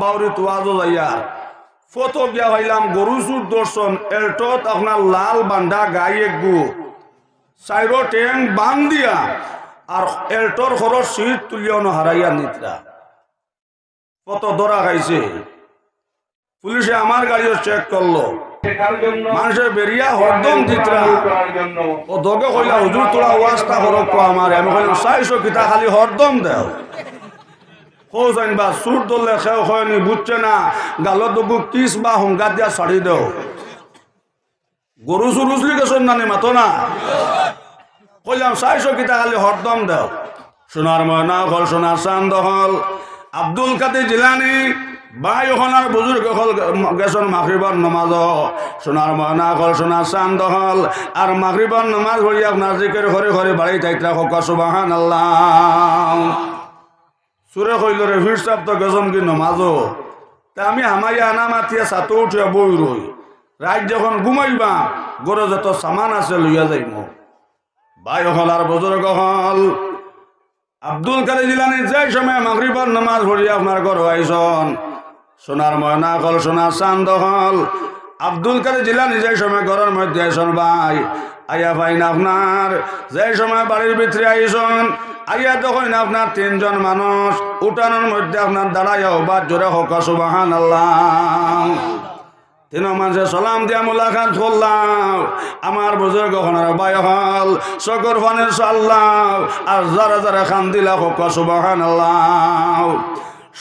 বাউরি তোয়াজো যাইয়া ফটো গিয়া হইলাম গরু চুর দর্শন এলটত আপনার লাল বান্ধা গায়ে গু সাইরো টেং বান দিয়া আর এলটর খরচ সিট তুলিয়ানো হারাইয়া নিতরা ফটো ধরা খাইছে পুলিশে আমার গাড়িও চেক করলো মানুষের বেরিয়া হরদম দিতরা ও দগে কইলা হুজুর তোরা ওয়াজটা করক আমার আমি কইলাম 400 কিতা খালি হরদম দেও হোজাইন বা সুর দলে খেও হয়নি বুঝছে না গালো দুগু কিস বা হুঙ্গা দিয়া ছাড়ি দেও গরু সুরুজলি গেছেন না মাতো না কইলাম 400 কিতা খালি হরদম দেও সোনার ময়না হল সোনার চান্দ হল আব্দুল কাদের জিলানি ভাই ওখানার বুজুর্গ হল গেছেন মাগরিবার নামাজ সোনার ময়না হল সোনার চান্দ হল আর মাগরিবার নামাজ হই আপনার জিকির ঘরে ঘরে বাড়ি তাইতরা হোক সুবহানাল্লাহ সুরে কইল রে ফির সাহেব তো গেছেন কি নামাজও তা আমি হামাইয়া আনা মাতিয়া ছাতো উঠিয়া বই রই রাত যখন ঘুমাইবা গরো যত সামান আছে লইয়া যাইম ভাই হল আর বুজুর্গ হল আব্দুল কাদের জিলানি যে সময় মাগরিবার নামাজ পড়িয়া আপনার ঘর আইসন সোনার ময়না হল সোনার চান্দ হল আব্দুল কাদের জিলানি যে সময় ঘরের মধ্যে আইসন ভাই আইয়া পাইন আপনার যে সময় বাড়ির ভিতরে আইসন আইয়া তখন আপনার 3 জন মানুষ উঠানোর মধ্যে আপনার দাঁড়াইয়া বাদ জোরে হোক সুবহানাল্লাহ 3 মানুষে সালাম দিয়া মুলাকাত করলাম আমার বুজুর্গ হনার ভাই হল শকর ফানের সাল্লাহ আর যারা যারা খান দিলা হোক সুবহানাল্লাহ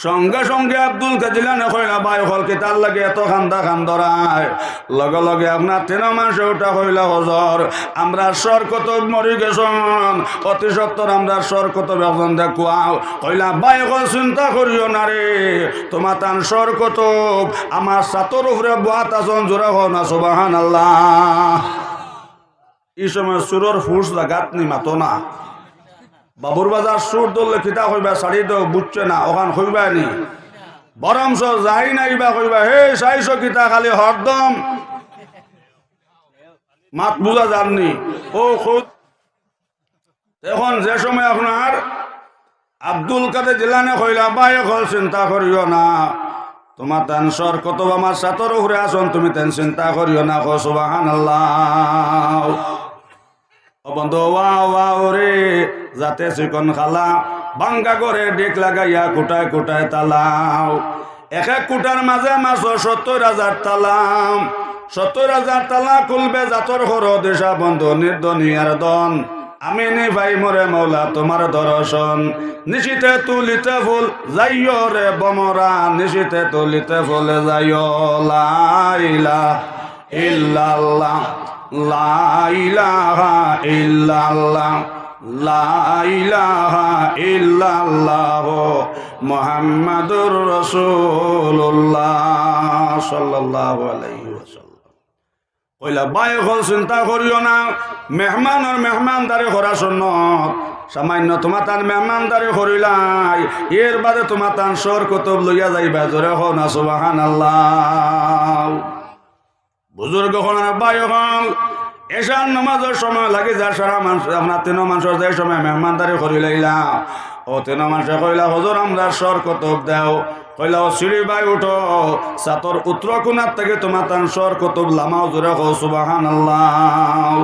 সঙ্গে সঙ্গে আব্দুল কাজিলানে কইলা ভাই হল কি তার লাগে এত খান্দা খান্দরায় লগে লগে আপনার 3 মাসে ওটা কইলা হজর আমরা সর কত মরি গেছন অতি সত্তর আমরা সর কত বেতন দেখুয়াও কইলা ভাই হল চিন্তা করিও না রে তোমার তান সর কত আমার সাতর উপরে বাত আসন জোরা হও না সুবহানাল্লাহ এই সময় সুরর ফুস লাগাত নি মাতো না বাবুর বাজার সুর দলে কিতা কইবা শাড়ি তো বুঝছে না ওখান কইবা নি বরংস যাই নাইবা কইবা হে 400 কিতা খালি হরদম মাত বুঝা জাননি ও খুদ এখন যে সময় আপনার আব্দুল কাদের জিলানি কইলা ভাই হল চিন্তা করিও না তোমার তানসর কত আমার সাতর উপরে আসন তুমি তেন চিন্তা করিও না সুবহানাল্লাহ ও বন্ধু ওয়াও রে যাতে চিকন খালা ভাঙ্গা করে ডেক লাগাইয়া কোটায় কোটায় তালাও এক এক কোটার মাঝে মাছ 70,000 তালাম 70,000 তালা খুলবে জাতর হর দেশা বন্ধু নির্দনিয়ার দন আমি নি ভাই মরে মৌলা তোমার দর্শন নিশিতে তুলিতে ফুল যাইও রে বমরা নিশিতে তুলিতে ফুল যাইও লা ইলাহা ইল্লাল্লাহ লা ইলাহা ইল্লাল্লাহ লা ইলাহা ইল্লাল্লাহ মুহাম্মাদুর রাসূলুল্লাহ সাল্লাল্লাহু আলাইহি ওয়াসাল্লাম কইলা ভাই হল চিন্তা করিও না মেহমানের মেহমানদারি করা সুন্নত সামান্য তোমার তার মেহমানদারি করিলাই এর বাদে তোমার তার সর কতব লইয়া যাইবা জোরে হও না সুবহানাল্লাহ বুজুর্গ হনার ভাই হল এশার নামাজের সময় লাগে যার সারা মানুষ আপনার 3 মানুষের যে সময় মেহমানদারি করি লাইলা ও 3 মানুষে কইলা হুজুর আমরা সর কতব দাও কইলা ও সিঁড়ি ভাই উঠো সাতর উত্তর কোণার থেকে তোমার তান সর কতব লামাও জোরে হও সুবহানাল্লাহ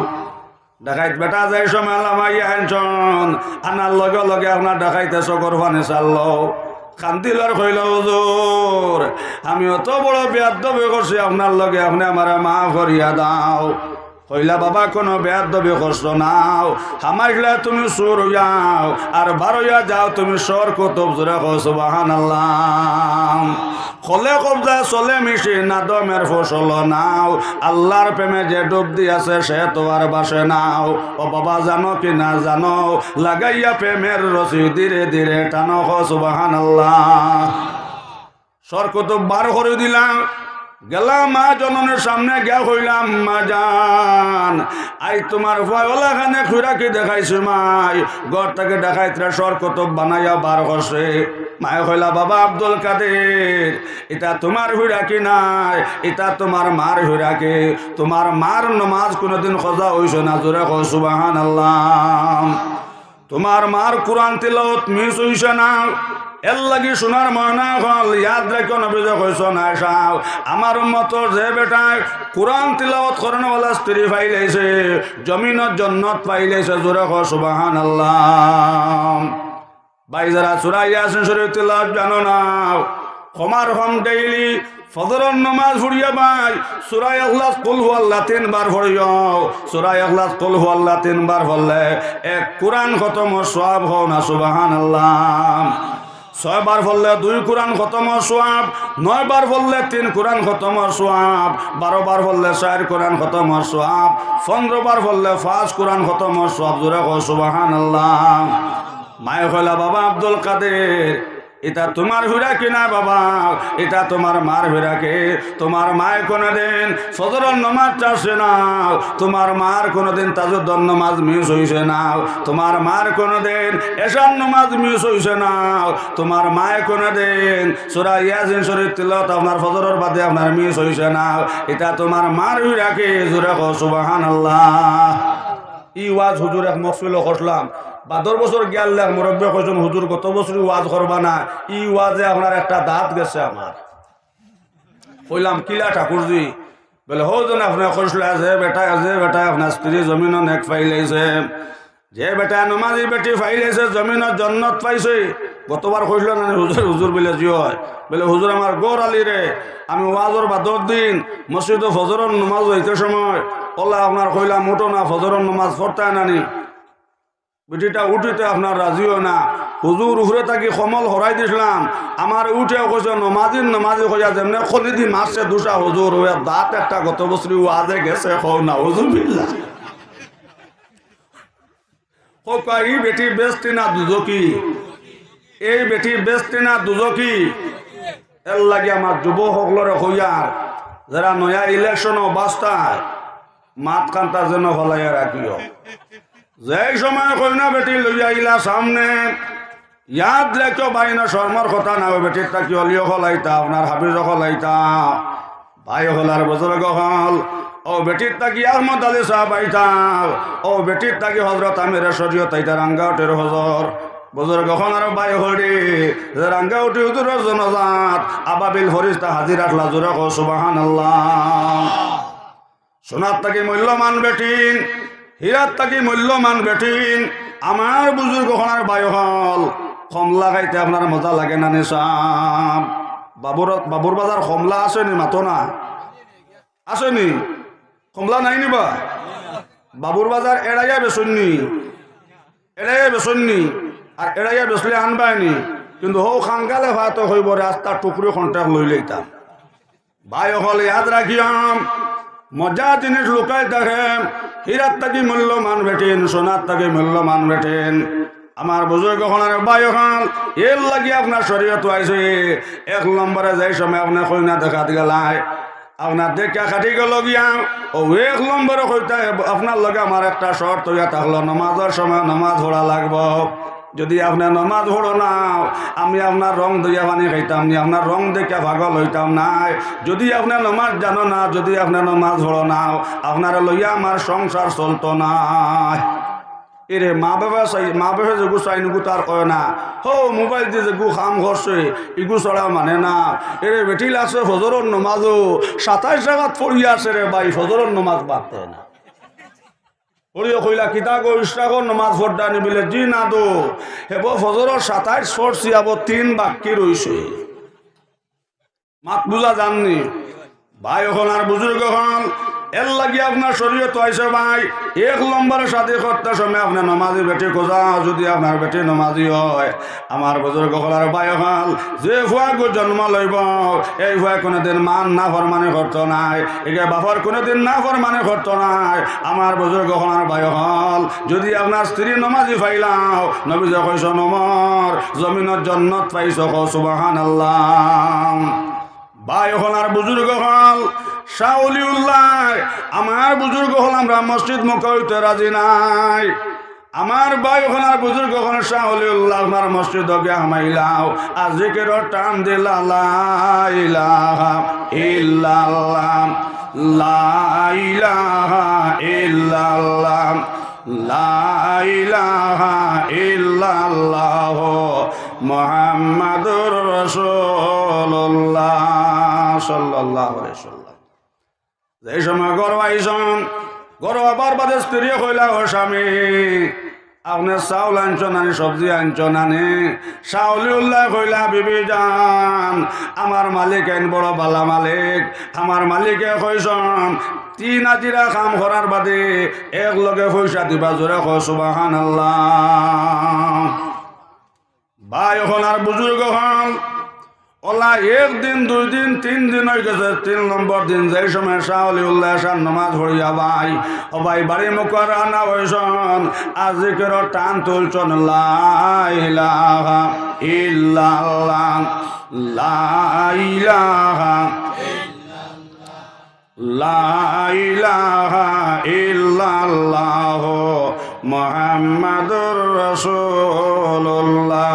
ডাকাইত বেটা যাই সময় লামাইয়া আনছন আনার লগে লগে আপনার ডাকাইতে চকর ফানে চাললো কান্দিলার কইল হুজুর আমি অত বড় বেয়াদবি করছি আপনার লগে আপনি আমার মাফ করিয়া দাও কইলা বাবা কোনো বেয়াদবি করছো নাও হামাইলা তুমি সুর যাও আর বারোয়া যাও তুমি সর কতব জোরে হও সুবহানাল্লাহ খলে কবজা চলে মিশি নাদমের ফসল নাও আল্লাহর প্রেমে যে ডুব দিয়াছে সে তো আর বাসে নাও ও বাবা জানো কি না জানো লাগাইয়া প্রেমের রশি ধীরে ধীরে টানো সুবহানাল্লাহ সর কতব বার করে দিলাম গেলাম মা জননের সামনে গিয়া হইলাম মা জান আই তোমার ভয়লা খানে খুঁড়াকে দেখাইছে মাই ঘর থেকে দেখাইতে সর কতব বানাইয়া বার করছে মায়ে কইলা বাবা আব্দুল কাদের এটা তোমার হুড়াকি নাই এটা তোমার মার হুড়াকি তোমার মার নামাজ কোনোদিন খোঁজা হইছে না জোরে কও সুবহানাল্লাহ তোমার মার কোরআন তিলাওয়াত মিস হইছে না এর লাগি সোনার ময়না হল ইয়াদ রেখো নবী যে কইছ না সাও আমার উম্মতর যে বেটায় কোরআন তিলাওয়াত করেন ওলা স্ত্রী পাইলেছে জমিনত জান্নাত পাইলেছে জোরে কও সুবহানাল্লাহ। ভাই যারা সূরা ইয়াসিন শরীফ তিলাওয়াত জানো না ক্ষমার হম ডেইলি ফজরের নামাজ পড়িয়া ভাই সূরা ইখলাস কুল হুয়াল্লাহ 3 বার পড়িও সূরা ইখলাস কুল হুয়াল্লাহ 3 বার পড়লে এক কোরআন খতম সওয়াব হও না সুবহানাল্লাহ। 6 বার পড়লে 2 কোরআন খতম সওয়াব, 9 বার পড়লে 3 কোরআন খতম সওয়াব, 12 বার পড়লে 4 কোরআন খতম সওয়াব, 15 বার পড়লে 5 কোরআন খতম সওয়াব। জোরে কও সুবহানাল্লাহ। মায়ে কইলা বাবা আব্দুল কাদের এটা তোমার হুরা কিনা বাবা, এটা তোমার মার হুরাকে। তোমার মায় কোনদিন ফজরের নামাজটা আসে না, তোমার মার কোনদিন তাজুদ্দর নামাজ মিস হইছে না, তোমার মার কোনদিন এশার নামাজ মিস হইছে না, তোমার মায় কোনদিন সূরা ইয়াসিন শরীফ তিলাওয়াত আপনার ফজরের বাদে আপনার মিস হইছে না, এটা তোমার মার হুরাকে। জোরে কও সুবহানাল্লাহ। ই ওয়াজ হুজুর এক মফসিল করলাম 12 বছর গেল মুরব্বী কইছেন হুজুর কত বছর ওয়াজ করবা না, ই ওয়াজে আপনার একটা দাঁত গেছে আমার। কইলাম কিলা ঠাকুরজি? বলে হৌজন আপনার কইছিল যে বেটা আপনার স্ত্রী জমিন নেক পাইলেছে, যে বেটা নমাজি বেটি পাইলেছে জমিনত জান্নাত পাইছে। গতবার কইছিল না হুজুর? হুজুর বলে জি হয়। বলে হুজুর আমার গোর আলী রে আমি ওয়াজর 12 দিন মসজিদে ফজরের নামাজ হইতে সময় ওলা আপনার কইলাম উঠো না ফজরের নামাজ পড়তে নানি, বেটিটা উঠিতে আপনার রাজিও না। হুজুর উফরে থাকি কমল হরাই দিছিলাম, আমার উঠে কইছে নমাজি কইয়া যেমনে খলিদি মারছে দুসা হুজুর ওয়া দাঁত একটা গত বছর ওয়াজে গেছে কও না হুজুর বিল্লাহ। ও কই বেটি বেস্তি না দুজকি, এই বেটি বেস্তি না দুজকি। এর লাগি আমার যুবক সকলরে কইয়ার যারা নয়া ইলেকশন অবস্থায় মাত কান্তা যেন ফলাইয়া রাখিও। যে সময় কই না বেটি লইয়া আইলা সামনে ইয়াদ রেখো বাইনা শর্মার কথা না বেটির তাকি অলিও ফলাইতা আপনার হাফিজ ফলাইতা ভাই হলার বুজুর্গ হল। ও বেটির তাকি আহমদ আলী সাহেব আইতা, ও বেটির তাকি হজরত আমির শরীয়ত আইতা রাঙ্গাউটের হজর বুজুর্গ হলার ভাই হরি রাঙ্গাউটি হুজুরের জনজাত আবাবিল ফরিস্তা হাজির রাখলা। জোরে কও সুবহানাল্লাহ। সোনার তাকি মূল্যমান বেটিন, হীরার তাকি মূল্যমান বেটিন। আমার বুজুর্গ হলার ভাই হল কমলা খাইতে আপনার মজা লাগে না নিসাব? বাবুর বাজার কমলা আসেনি? মাতো না আসেনি? কমলা নাই নিবা? বাবুর বাজার এড়াইয়া বেসননি, এড়াইয়া বেসননি। আর এড়াইয়া বেসলে আনবায়নি, কিন্তু হৌ খাঙ্গালে ভাত হইব রাস্তার টুকরি কন্ট্যাক্ট লই লইতাম। ভাই হল ইয়াদ রাখিয়াম মজা জিনিস লুকাই থাকে। হীরার তাকি মূল্যমান বেটেন, সোনার তাকি মূল্যমান বেটেন। আমার বুজুর্গ হলার ভাই হল এর লাগি আপনার শরীয়ত আইছে। 1 নম্বরে যাই সময় আপনার কইনা দেখাত গেলায় আপনার দেখা খাটি গেল গিয়া ও 1 নম্বরে কইতে আপনার লগে আমার একটা শর্ত হইয়া থাকলো নামাজের সময় নামাজ পড়া লাগবো। যদি আপনার নামাজ পড়ো না আমি আপনার রং দইয়া পানি খাইতাম নি, আপনার রং দেখে ভাগল হইতাম নাই। যদি আপনার নামাজ জানো না, যদি আপনার নামাজ পড়ো না আপনার লইয়া আমার সংসার চলতো না। এরে মা বাবা যে গু চাই নুগু তার কয় না, হো মোবাইল দিয়ে যে গু খাম করছে ইগু চড়া মানে না। এরে বেটি লাগছে ফজরের নমাজও 27 জায়গাত পড়িয়া আছে রে ভাই, ফজরের নমাজ বাড়তে না। পড়িও কইলা কিতা গো ইস্টাগর নমাজ পড়া নিবিলে জি না দো হেব ফজরের 27 পড়ছি আবার 3 বাকি রইছে। মাত বুঝা জাননি ভাই হল আর বুজুর্গ হল এর লাগি আপনার শরীয়ত আইছে ভাই। 1 নম্বরে শাদী করতে সময় আপনার নমাজি বেটি খোঁজা, যদি আপনার বেটি নমাজি হয় আমার বুজুর্গ হলার ভাই হল যে ফুয়াকে জন্ম লইব এই ফুয়া কোনোদিন মান না ফরমানি করতো নাই, একে বাপর কোনোদিন না ফরমানি করতো নাই। আমার বুজুর্গ হলার ভাই হল যদি আপনার স্ত্রী নমাজি পাইলাও নবীজ কইস নমর জমিনত জান্নাত পাইছ কও সুবহানাল্লাহ। ভাই হল আর বুজুর্গ হল শাউলিউল্লাহ আমার বুজুর্গ হল আমরা মসজিদ মুখ হইতে রাজি নাই। আমার ভাই হল আর বুজুর্গ হল শাউলিউল্লাহ আমার মসজিদ গিয়া হামাইলাও আর জিকির টান দিলা লা ইলাহা ইল্লাল্লাহ লা ইলাহা ইল্লাল্লাহ লা ইলাহা ইল্লাল্লাহ মুহাম্মাদুর রাসূলুল্লাহ সাল্লাল্লাহু আলাইহি ওয়াসাল্লাম। যে সময় গরু আইসন, গরু আবার বাদে স্ত্রী কইলা, ও স্বামী আপনার চাউল আনছ নানি, সবজি আনছ নানি? শাওলিউল্লাহ কইলা, বিবি জান, আমার মালিক আইন বড় বালা মালিক। আমার মালিকে কইসন 3 আজিরা কাম করার বাদে এক লগে পয়সা দিবা। জোরে কও সুবহানাল্লাহ। ভাই এখন আর বুজুর্গ হন, ওলা 1 দিন 2 দিন 3 দিন হয়ে গেছে। 3 নম্বর দিন যেই সময় শাওলিউল্লাহ আসার নামাজ পড়িয়া ভাই ও ভাই বাড়ি মুখর রান্না হয়েছন, আজিকের টান তুলছন, লা ইলাহা ইল্লাল্লাহ, লা ইলাহা লা ইলাহা ইল্লাল্লাহ, মুহাম্মাদুর রাসূলুল্লাহ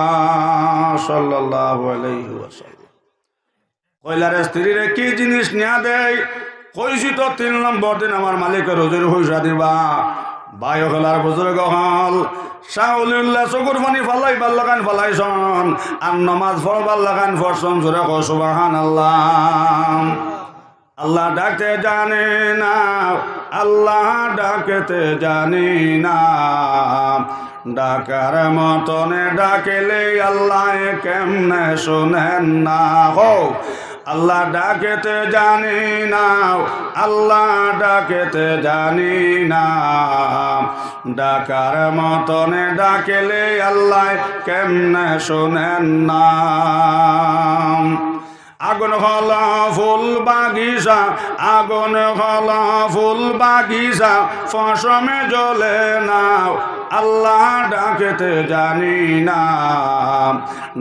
সাল্লাল্লাহু আলাইহি ওয়াসাল্লাম। কইলারে স্ত্রীরে কি জিনিস নিয়া দেয়? কইছি তো 3 নম্বর দিন আমার মালিকের হুজুর পয়সা দিবা। ভাই হলার বুজুর্গ হল, শাওলিউল্লাহ চকুর পানি ফালাইবার লাগান ফালাইছন, আর নামাজ পড়বার লাগান পড়ছন। জোরে কও সুবহানাল্লাহ। আল্লাহ ডাকতে জানে না, আল্লাহ ডাকতে জানি না, ডাকার মতনে ডাকেলে আল্লাহ কেমনে শোনেন না। হো আল্লাহ ডাকেতে জানি না, আল্লাহ ডাকেতে জানি না, ডাকার মতনে ডাকেলে আল্লাহ কেমনে শোনেন না। আগুন হলা ফুল বাগিচা, আগুন হলা ফুল বাগিচা, ফসমে জ্বলে না, আল্লাহ ডাকেতে জানি না,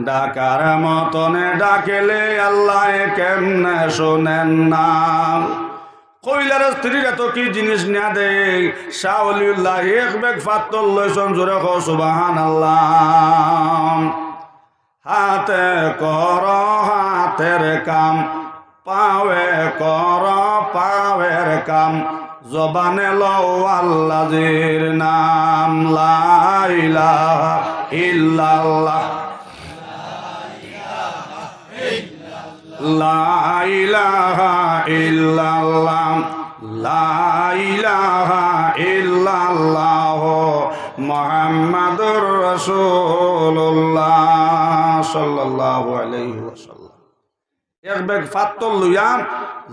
ডাকার মতনে ডাকেলে আল্লাহ কেমনে শোনেন না। কইলার স্ত্রীরা তো কি জিনিস না দে? শাওলিউল্লাহ 1 ব্যাগ পাত্তর লইছন। জোরে কও সুবহানাল্লাহ। হাতে কর হাতের কাম, পাওয়ে কর পাওয়ের কাম, জবানে লও আল্লাহর নাম, লা ইলাহা ইল্লাল্লাহ, লা ইলাহা ইল্লাল্লাহ, লা ইলাহা ইল্লাল্লাহ, মুহাম্মাদুর রাসূলুল্লাহ সাল্লাল্লাহু আলাইহি ওয়াসাল্লাম। 1 ব্যাগ পাত্তর লইয়া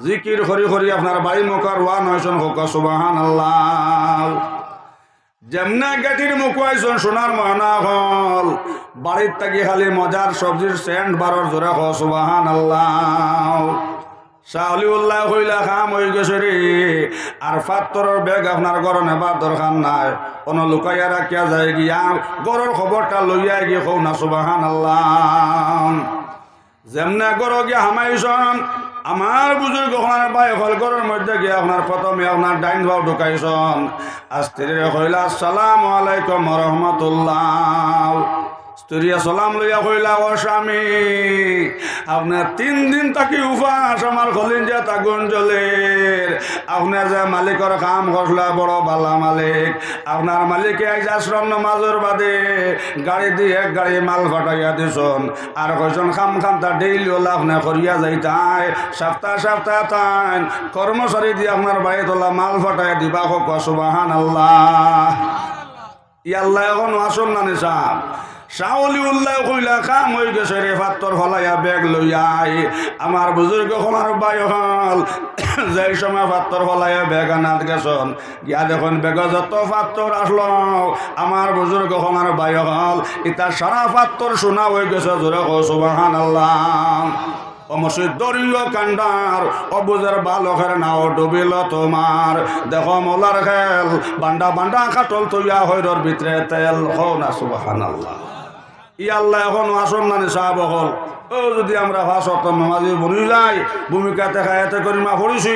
জিকির করি করি আপনার বাড়ি মুখার ওয়ান হয়েছেন। হোক সুবহানাল্লাহ। যেমনে গেটির মুখ হয়েছেন সোনার ময়না হল, বাড়ির থাকি খালি মজার সবজির সেন্ট বারর। জোরে কও সুবহানাল্লাহ। শাওলিউল্লাহ কইলা, খাম হয়ে গেছে রে, আর পাত্তরের ব্যাগ আপনার ঘর নেবার দরকার নাই, কোন লুকাইয়া রাখিয়া যায় গিয়া গরুর খবরটা লইয়া গিয়ে কও না সুবহানাল্লাহ। যেমনে গরু গিয়া হামাইছন, আমার বুজুর্গ ওখানে ভাই হল ঘরের মধ্যে গিয়ে আপনার প্রথমে আপনার ডাইন ভাও ঢুকাইছন। স্ত্রীরে কইলা, আসসালামু আলাইকুম ওয়া রাহমাতুল্লাহ। স্ত্রী সালাম লইয়া কইলা, ও স্বামী আপনার 3 দিন থাকি উপাস, আমার কলিজা আগুন জ্বলের। আপনার যে মালিকের কাম করলা বড় বালা মালিক, আপনার মালিকে আজ আশ্রম নামাজের বাদে গাড়ি দিয়ে 1 গাড়ি মাল ফাটাইয়া দিছন, আর কইছন খাম খামটা ডেইলি ওলা আপনি করিয়া যাইতাই, সপ্তাহ সপ্তাহ তাই কর্মচারী দিয়ে আপনার বাড়ি তোলা মাল ফাটাইয়া দিবা। হোক সুবহানাল্লাহ। ইয়াল্লাহ এখন আসুন না নিসাব। শাওলিউল্লাহ কইলা, কাম হয়ে গেছে রে, পাত্তর ফলাইয়া ব্যাগ লইয়াই। আমার বুজুর্গ আমার ভাই হল, যেই সময় পাত্তর ফলাইয়া ব্যাগ আনাত গেছন, গিয়া দেখুন বেগ যত পাত্তর আসলো, আমার বুজুর্গ আমার ভাই হল, ইতা সারা পাত্তর সোনা হয়ে গেছে। জোরে কও সুবহানাল্লাহ। অমসিদ্ধরীয় কান্ডার অবুজের বালকের নাও ডুবিল তোমার, দেখো মোলার খেল, বান্ডা বান্ডা কাটল তৈয়া হইরর ভিতরে তেল। হও না সুবহানাল্লাহ। ই আল্লাহ এখন আসন নানি সাহাব হল, ও যদি আমরা 5 ওয়াক্ত নামাজি বনি যাই ভূমিকাতে খায়াতে করিমা পড়িছি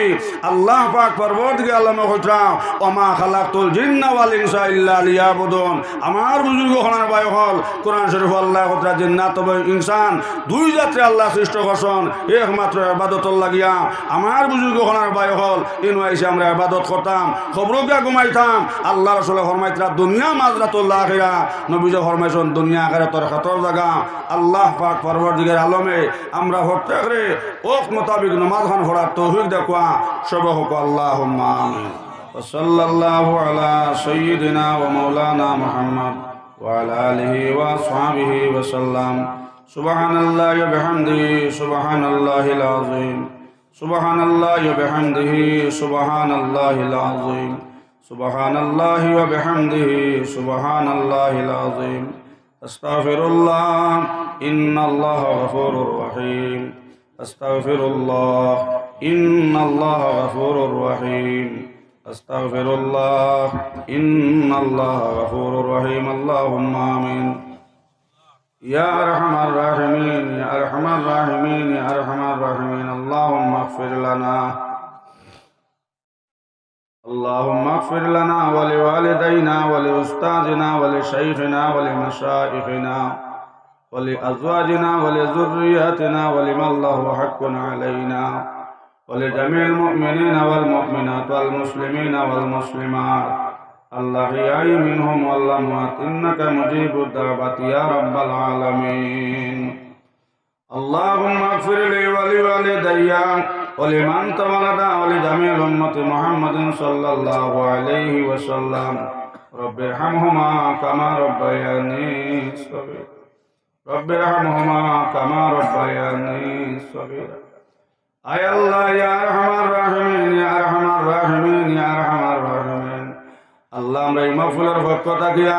আল্লাহ পাক পরবর্তীকে আল্লামা কইতাম ওমা খালাকতুল জিন্না ওয়াল ইনসা ইল্লা লিয়াবুদুন আমার বুজুর্গ হনার ভাই হল কোরআন শরীফ আল্লাহ কইতা জিন্নাত তবে ইনসান দুই জাতি আল্লাহ সৃষ্টি করছেন একমাত্র ইবাদতর লাগিয়া আমার বুজুর্গ হনার ভাই হল ইনু আইসা আমরা ইবাদত করতাম খবরকে ঘুমাইতাম আল্লাহ রাসূল ফরমাইতরা দুনিয়া মাজরাতুল আখিরা নবীজি ফরমাইছেন দুনিয়া আখিরাতের খাতর জায়গা আল্লাহ পাক পরবর্তীকের আলমে আমরা প্রত্যেকরে ওক মোতাবিক নামাজ খান পড়ার তৌফিক দেখুয়া সবে হোক আল্লাহুম্মা আমিন সাল্লাল্লাহু আলা সাইয়্যিদিনা ওয়া মাওলানা মুহাম্মদ ওয়া আলা আলিহি ওয়া আসহাবিহি ওয়া সাল্লাম সুবহানাল্লাহি ওয়া বিহামদিহি সুবহানাল্লাহিল আযীম সুবহানাল্লাহি ওয়া বিহামদিহি সুবহানাল্লাহিল আযীম সুবহানাল্লাহি ওয়া বিহামদিহি সুবহানাল্লাহিল আযীম আস্তাগফিরুল্লাহ ইন্নাল্লাহা গফুরুর রহিম আস্তাগফিরুল্লাহ ইন্নাল্লাহা গফুরুর রহিম আস্তাগফিরুল্লাহ ইন্নাল্লাহা গফুরুর রহিম আল্লাহুম্মা আমিন ইয়া আরহামার রাহিমিন ইয়া আরহামার রাহিমিন ইয়া আরহামার রাহিমিন আল্লাহুম্মা ইগফির লানা اللهم اغفر لنا ولوالدينا ولأستاذنا ولشيخنا ولمشائخنا ولأزواجنا ولذرياتنا ولمن له حق علينا ولجميع المؤمنين والمؤمنات والمسلمين والمسلمات الأحياء منهم والأموات إنك مجيب الدعوة يا رب العالمين اللهم اغفر لي ولوالدي ولمن تولد ولجميع أمة محمد صلى الله عليه وسلم رب ارحمهما كما ربياني صغيرا رب ارحمهما كما ربياني صغيرا أي الله يا أرحم الراحمين يا أرحم الراحمين يا أرحم الراحمين আল্লাহ আমরা এই মাহফিলের পক্ষ থাকিয়া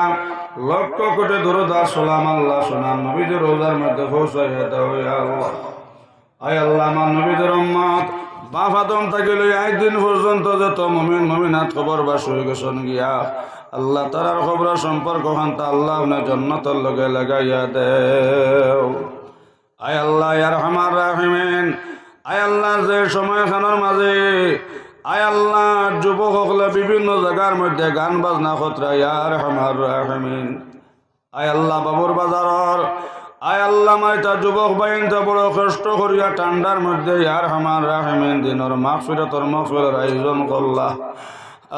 লক্ষ কোটি দরুদ আর সালাম আল্লাহ সোনার নবীদের রোজার মধ্যে পৌঁছাইয়া দাও ইয়া আল্লাহ আয় আল্লাহ আমার নবীদের উম্মত বাপ আদম থেকে লই আজ দিন পর্যন্ত যত মুমিন মুমিনাত খবর বাস হয়ে গেছেন গিয়া আল্লাহ তারার খবর সম্পর্ক খান্তা আল্লাহ আপনার জন্নতর লগে লাগাইয়া দেও আয় আল্লাহ ইয়া রহমান রাহিমিন আয় আল্লাহ যে সময়খানের মাঝে আয় আল্লাহ যুবক সকলে বিভিন্ন জায়গার মধ্যে গান বাজনা খতরা ইয়া রহমান রাহিমিন আয় আল্লাহ বাবুর বাজারর আয় আল্লাহ মাইতা যুবক বাইনটা বড় কষ্ট করিয়া ঠান্ডার মধ্যে ইয়ার হামার রাহিমিন দিনের মাগফিরাতের মাহফিলের আয়োজন করলা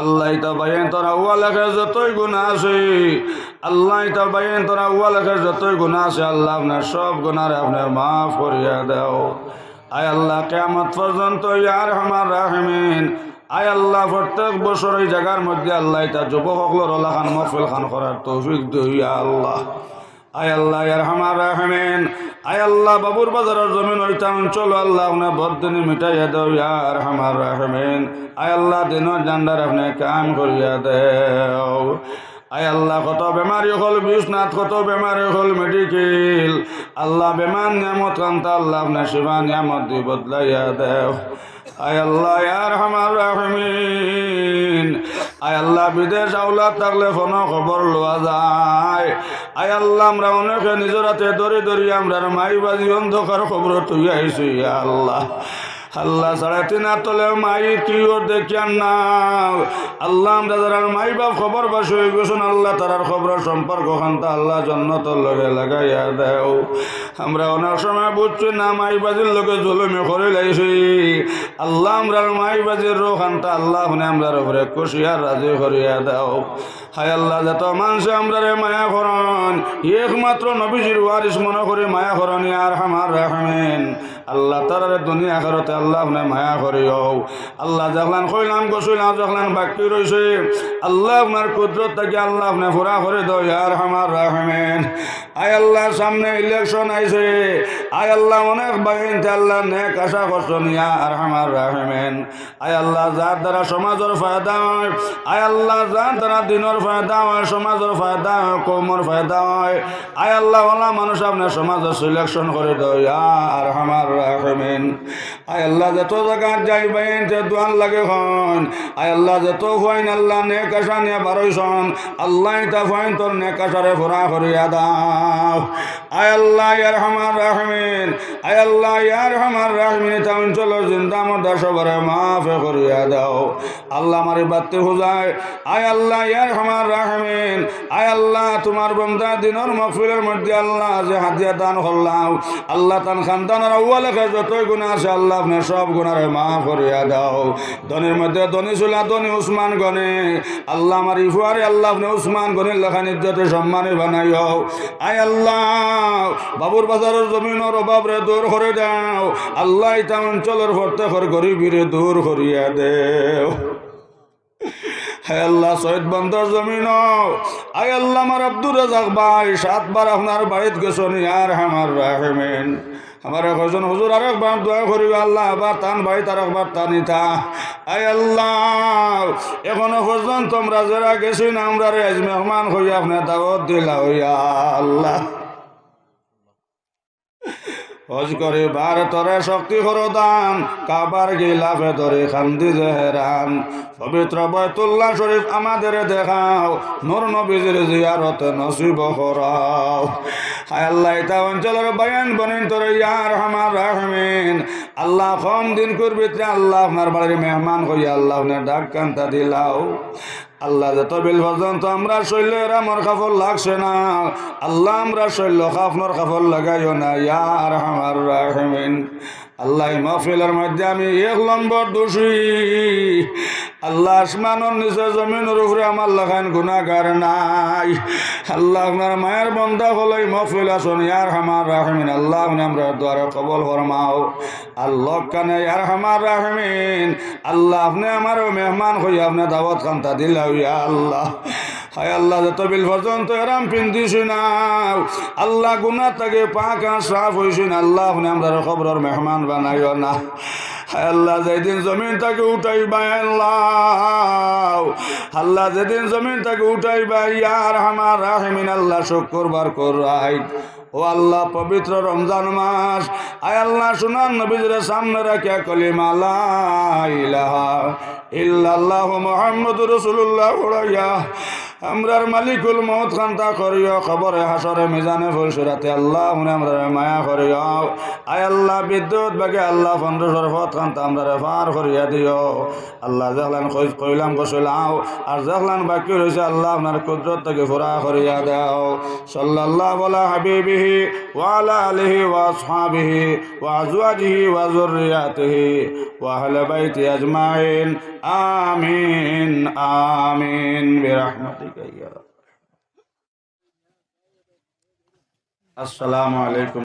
আল্লাহ ইতা বাইন তোরা উয়া লেখে যতই গুনাহ আছে আল্লাহ ইতা বাইন তোরা উয়া লেখে যতই গুনাহ আছে আল্লাহ আপনার সব গুনাহ আপনি মাফ করিয়া দাও আয় আল্লাহ কিয়ামত পর্যন্ত ইয়ার হামার রাহিমিন আয় আল্লাহ প্রত্যেক বছর এই জায়গার মধ্যে আল্লাহ ইতা যুবক সকলের ওলা খান মাহফিল খান করার তৌফিক দিও ইয়া আল্লাহ আয় আল্লাহ ইয়া রহমান রাহিমিন আয় আল্লাহ বাবুর বাজারের জমিন ওইটা অঞ্চল আল্লাহ আপনার বদিনী মিটাইয়া দাও ইয়া রহমান রাহিমিন আয় আল্লাহ দিনের জান্ডার আপনি কাম করিয়া দেও আয় আল্লাহ কত বেমারি হল বিছনাথ কত বেমারি হল মেডিকেল আল্লাহ বেমান নিয়ামত কান্তা আল্লাহ আপনার শিবা নিয়ামত দি বদলাইয়া দেও আয় আল্লাহ ইয়া রহমান রাহিমিন আয় আল্লাহ বিদেশ আওলাদ থাকলে ফোন খবর লওয়া যায় আয় আল্লাহ আমরা অনেকে নিজের হাতে ধরে ধরি আমরা মাইবাজি অন্ধকার খবর তুই আইছি ইয়া আল্লাহ আল্লাহ সাড়ে তিন তলে মাই কি ওর দেখিয়ান না আল্লাহ আমরা যারা মাই বাপ খবর বাস হয়ে গেছেন আল্লাহ তারার খবর সম্পর্ক খান্তা আল্লাহ জন্নতর লগে লাগাইয়া দেও আমরা অনেক সময় বুঝছি না মাইবাজির লোকে জলমে করে লাইছি আল্লাহ আমরা মাইবাজির রো খান্তা আল্লাহ মানে আমরা উপরে খুশিয়ার রাজি করিয়া দাও হায় আল্লাহ যত মানুষে আমরা রে মায়া করন একমাত্র নবীজির ওয়ারিস মনে করে মায়া করন আর হামার রাহমেন আল্লাহ তারারে দুনিয়া আখিরাতে আল্লাহ আপনি মায়া করিও আল্লাহ যখন কইলাম গছইলাম যখন বাকি রয়েছে আল্লাহ আপনার কুদরত থেকে আল্লাহ আপনি পুরা করে দাও আর হামার রাহমেন আয় আল্লাহ সামনে ইলেকশন আইছে আয় আল্লাহ অনেক বাহিনীতে আল্লাহ নেক আশা করছেন আর হামার রাহমেন আয় আল্লাহ যার দ্বারা সমাজের ফায়দা হয় আয় আল্লাহ যার দ্বারা দিনের ফায়দা হয় সমাজের ফায়দা হয় কৌমর ফায়দা হয় আয় আল্লাহ ওলা মানুষ আপনার সমাজের সিলেকশন করে দাও আর হামার রাহমেন আয় আল্লাহ যত জায়গা যাইবেন যে দোয়ান লাগে হন আয় আল্লাহ যত হইন আল্লাহ নেক আশা নিয়ে বারোইছন আল্লাহ তা হইন তোর নেক আশারে ফুরা করিয়া দাও আয় আল্লাহ ইয়ার রহমান রাহমিন আয় আল্লাহ ইয়ার রহমান রাহমিন তা অঞ্চল জিন্দা মর্দা সবরে মাফ করিয়া দাও আল্লাহ আমারে বাত্তে হুজায় আয় আল্লাহ ইয়ার রহমান রাহমিন আয় আল্লাহ তোমার বন্দা দিনের মহফিলের মধ্যে আল্লাহ যে হাদিয়া দান করলাম আল্লাহ তান খানদানের আউয়ালের যতই গুনাহ আছে আল্লাহ আপনি সব গুনারে মাফ করিয়া দাও ধনের মধ্যে ধনী চুলা ধনী উসমান গনে আল্লাহ আমার ইফুয়ারে আল্লাহ আপনি উসমান গনির লেখা নির্যতে সম্মানে বানাইও আয় আল্লাহ বাবুর বাজারের জমিনের অভাবরে দূর করে দাও আল্লাহ এটা অঞ্চলের প্রত্যেকের গরিবীরে দূর করিয়া দেও হে আল্লাহ শহীদ বন্দর জমিন আয় আল্লাহ আমার আব্দুর রাজাক ভাই 7 বার আপনার বাড়িতে গেছেন ইয়ার আমার রাহমিন আমার একজন হুজুর আরেকবার দোয়া করিবে আল্লাহ আবার টান ভাই তার একবার টানিতা আয় আল্লাহ এখনো পর্যন্ত তোমরা যারা গেছি না আমরা আজ মেহমান হইয়া আপনার দাওয়াত দিলা হইয়া আল্লাহ হজ করে বার তরে শক্তি করো দান কাবার গিলাফে ধরে খান্দি জেহেরান পবিত্র বাইতুল্লাহ শরীফ আমাদের দেখাও নূর নবীজির জিয়ারত নসিব করাও হায় আল্লাহ এটা অঞ্চলের বয়ান বনেন তোর ইয়ার রহমান রাহমিন আল্লাহ কম দিন করবি আল্লাহ আপনার বাড়ির মেহমান হইয়া আল্লাহ আপনার ডাক কান্তা দিলাও আল্লাহ যত বিল পর্যন্ত আমরা শৈলের আমার কাপড় লাগছে না আল্লাহ আমরা শৈল আপনার কাপড় লাগাইও না ইয়ার রহমান রাহমিন আল্লাহ মাহফিলের মধ্যে আমি 1 নম্বর দোষী আল্লাহ আসমানের নিচে জমিনের উপরে আমার লাগান গুনাহগার নাই আল্লাহ আপনার মায়ের বন্ধা হলো মাহফিল আসুন ইয়ার রহমান রাহমিন আল্লাহ আমরা দ্বারা কবল ফরমাও আল্লাহ কানে ইয়ার রহমান রাহমিন আল্লাহ আপনি আমারও মেহমান হইয়া আপনি দাওয়াত খান্তা দিলা ইয়া আল্লাহ হায় আল্লাহ যত বিল পর্যন্ত এরাম পিন্দিছি না আল্লাহ গুনাহ থেকে পাক আর সাফ হইছি না আল্লাহ আপনি আমরা খবরের মেহমান বানাইও না হায় আল্লাহ যেদিন জমিন থেকে উঠাইবা আল্লাহ যেদিন জমিন থেকে উঠাইবা ইয়ার রহমান রাহমিন আল্লাহ শুকরবার করাই ও আল্লাহ পবিত্র রমজান মাস আয় আল্লাহ সুনান নবীর সামনে রাখিয়া কলিমা লা ইলাহা ইল্লাল্লাহু মুহাম্মাদুর রাসূলুল্লাহ পড়াইয়া আমরার মালিকুল মউত খান্তা করিও খবরে হাসরে মিজানে ফুলসুরাতে আল্লাহ আমরা মায়া করিও আয় আল্লাহ বিদ্যুৎ বাগে আল্লাহ ফন্দ সরফত খান্তা আমরা পার করিয়া দিও আল্লাহ দেখলান কইলাম কইলাও আর দেখলান বাকি রয়েছে আল্লাহ আপনার কুদরত থেকে ফুরা করিয়া দাও সাল্লাল্লাহু আলা হাবিবিহি ওয়া আলা আলিহি ওয়া আসহাবিহি ওয়া আজওয়াজিহি ওয়া যুররিয়াতিহি ওয়া আহলে বাইতি আজমাইন আমিন আমিন বিরহমাতিকা ইয়া আসসালামু আলাইকুম।